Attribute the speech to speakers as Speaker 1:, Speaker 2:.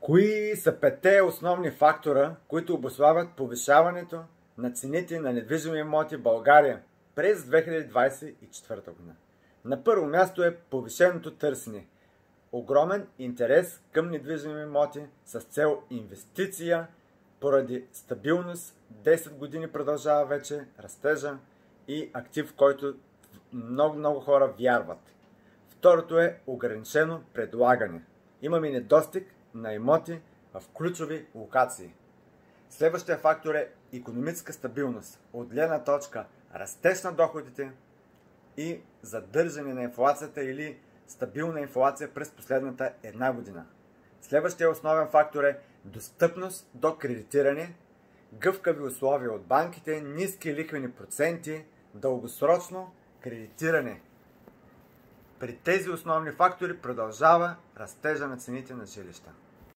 Speaker 1: Кои са петте основни фактора, които обуславят повишаването на цените на недвижими имоти в България през 2024 година? На първо място е повишеното търсене. Огромен интерес към недвижими имоти с цел инвестиция поради стабилност. 10 години продължава вече растежа и актив, в който много хора вярват. Второто е ограничено предлагане. Имаме недостиг на имоти в ключови локации. Следващия фактор е икономическа стабилност. От гледна точка растеж на доходите и задържане на инфлацията или стабилна инфлация през последната една година. Следващия основен фактор е достъпност до кредитиране, гъвкави условия от банките, ниски лихвени проценти, дългосрочно кредитиране. При тези основни фактори продължава растежа на цените на жилища.